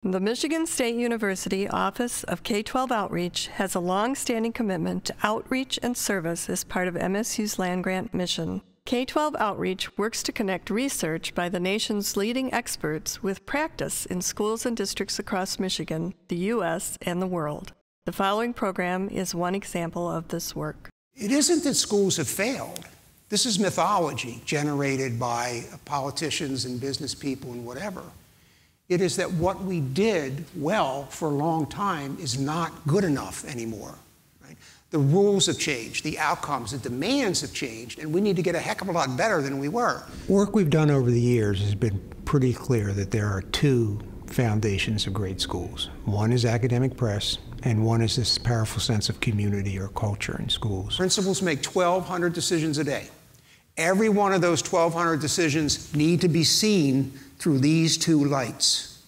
The Michigan State University Office of K-12 Outreach has a long-standing commitment to outreach and service as part of MSU's land-grant mission. K-12 Outreach works to connect research by the nation's leading experts with practice in schools and districts across Michigan, the U.S., and the world. The following program is one example of this work. It isn't that schools have failed. This is mythology generated by politicians and business people and whatever. It is that what we did well for a long time is not good enough anymore. Right? The rules have changed, the outcomes, the demands have changed, and we need to get a heck of a lot better than we were. Work we've done over the years has been pretty clear that there are two foundations of great schools. One is academic press, and one is this powerful sense of community or culture in schools. Principals make 1,200 decisions a day. Every one of those 1,200 decisions need to be seen through these two lights.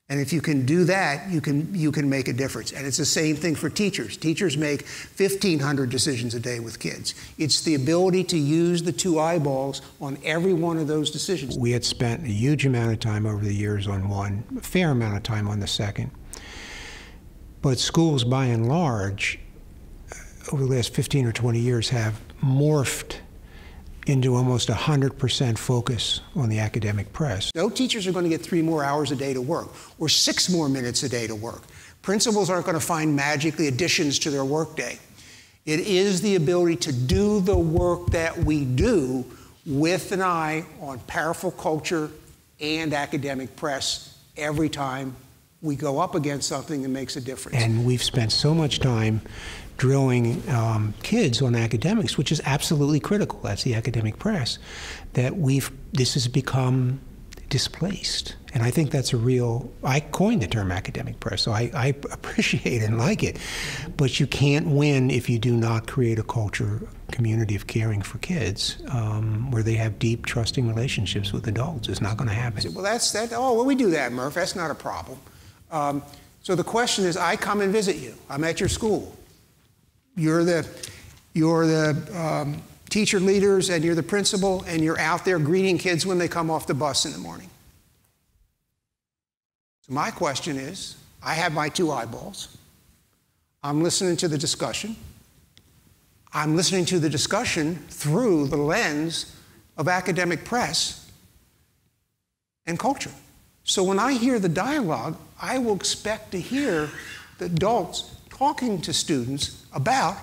And if you can do that, you can make a difference. And it's the same thing for teachers. Teachers make 1,500 decisions a day with kids. It's the ability to use the two eyeballs on every one of those decisions. We had spent a huge amount of time over the years on one, a fair amount of time on the second. But schools, by and large, over the last 15 or 20 years, have morphed into almost 100% focus on the academic press. No teachers are going to get 3 more hours a day to work, or 6 more minutes a day to work. Principals aren't going to find magically additions to their workday. It is the ability to do the work that we do with an eye on powerful culture and academic press every time we go up against something that makes a difference. And we've spent so much time drilling kids on academics, which is absolutely critical. That's the academic press. That this has become displaced. And I think that's a real, I coined the term academic press, so I appreciate and like it. But you can't win if you do not create a culture, community of caring for kids, where they have deep, trusting relationships with adults. It's not going to happen. Well, well, we do that, Murph. That's not a problem. So the question is, I come and visit you. I'm at your school. You're the teacher leaders, and you're the principal, and you're out there greeting kids when they come off the bus in the morning. So my question is, I have my two eyeballs. I'm listening to the discussion. I'm listening to the discussion through the lens of academic press and culture. So when I hear the dialogue, I will expect to hear the adults talking to students about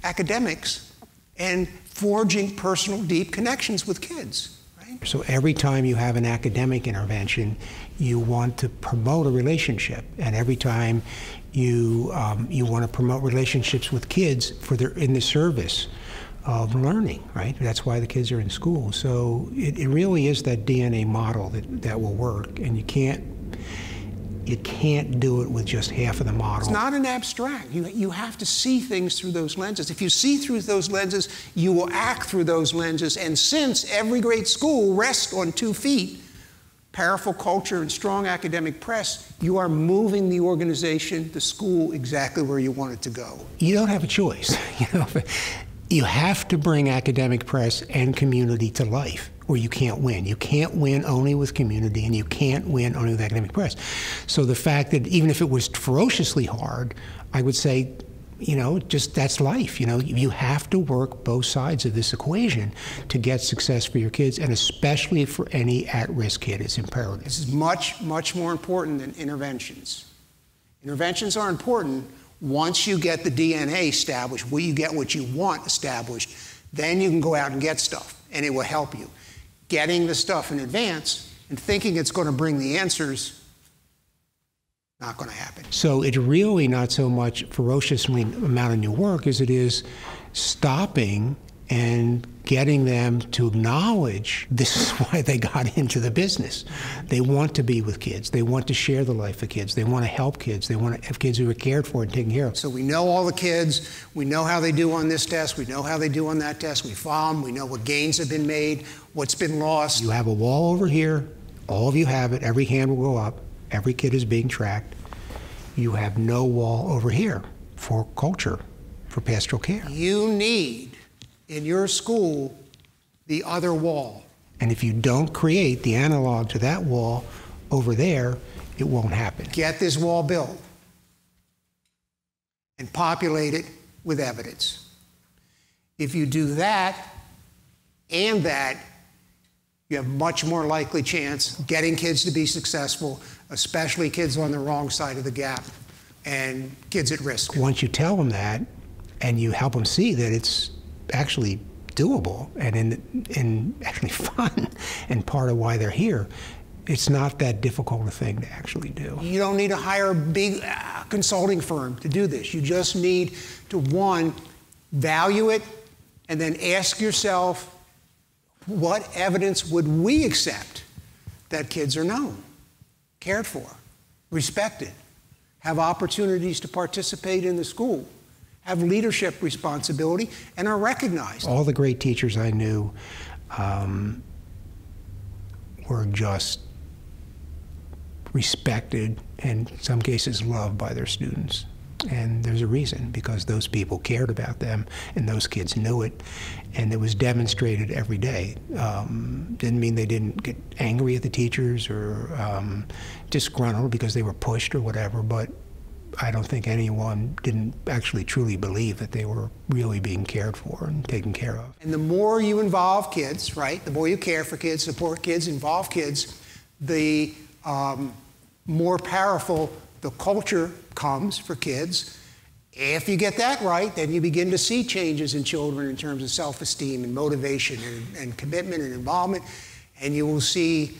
academics and forging personal, deep connections with kids. Right? So every time you have an academic intervention, you want to promote a relationship, and every time you want to promote relationships with kids in the service of learning, right? That's why the kids are in school. So it really is that DNA model that will work, and you can't do it with just half of the model. It's not an abstract. You have to see things through those lenses. If you see through those lenses, you will act through those lenses. And since every great school rests on 2 feet, powerful culture and strong academic press, you are moving the organization, the school, exactly where you want it to go. You don't have a choice. You have to bring academic press and community to life, or you can't win. You can't win only with community, and you can't win only with academic press. So the fact that even if it was ferociously hard, I would say, just that's life. You have to work both sides of this equation to get success for your kids, and especially for any at-risk kid. It's imperative. This is much, much more important than interventions. Interventions are important. Once you get the DNA established, you get what you want established, then you can go out and get stuff, and it will help you. Getting the stuff in advance and thinking it's going to bring the answers, not going to happen. So it's really not so much ferociously amount of new work as it is stopping and getting them to acknowledge this is why they got into the business. They want to be with kids. They want to share the life of kids. They want to help kids. They want to have kids who are cared for and taken care of. So we know all the kids. We know how they do on this test. We know how they do on that test. We follow them. We know what gains have been made, what's been lost. You have a wall over here. All of you have it. Every hand will go up. Every kid is being tracked. You have no wall over here for culture, for pastoral care. You need in your school the other wall. And if you don't create the analog to that wall over there, it won't happen. Get this wall built and populate it with evidence. If you do that and that, you have much more likely chance of getting kids to be successful, especially kids on the wrong side of the gap and kids at risk. Once you tell them that and you help them see that it's actually doable and actually fun and part of why they're here, it's not that difficult a thing to actually do. You don't need to hire a big consulting firm to do this. You just need to, one, value it, and then ask yourself, what evidence would we accept that kids are known, cared for, respected, have opportunities to participate in the school, have leadership responsibility, and are recognized? All the great teachers I knew were just respected and in some cases loved by their students. And there's a reason, because those people cared about them and those kids knew it, and it was demonstrated every day. Didn't mean they didn't get angry at the teachers or disgruntled because they were pushed or whatever, but I don't think anyone didn't actually truly believe that they were really being cared for and taken care of. And the more you involve kids, right, the more you care for kids, support kids, involve kids, the more powerful the culture comes for kids. If you get that right, then you begin to see changes in children in terms of self-esteem and motivation and commitment and involvement, and you will see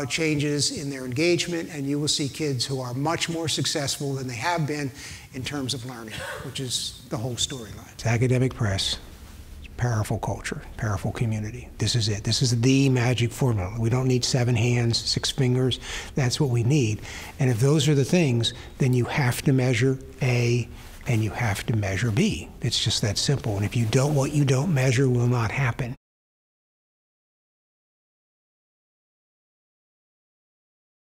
changes in their engagement, and you will see kids who are much more successful than they have been in terms of learning, which is the whole storyline. It's Academic Press. Powerful culture, powerful community. This is it. This is the magic formula. We don't need 7 hands, 6 fingers. That's what we need. And if those are the things, then you have to measure A and you have to measure B. It's just that simple. And if you don't, what you don't measure will not happen.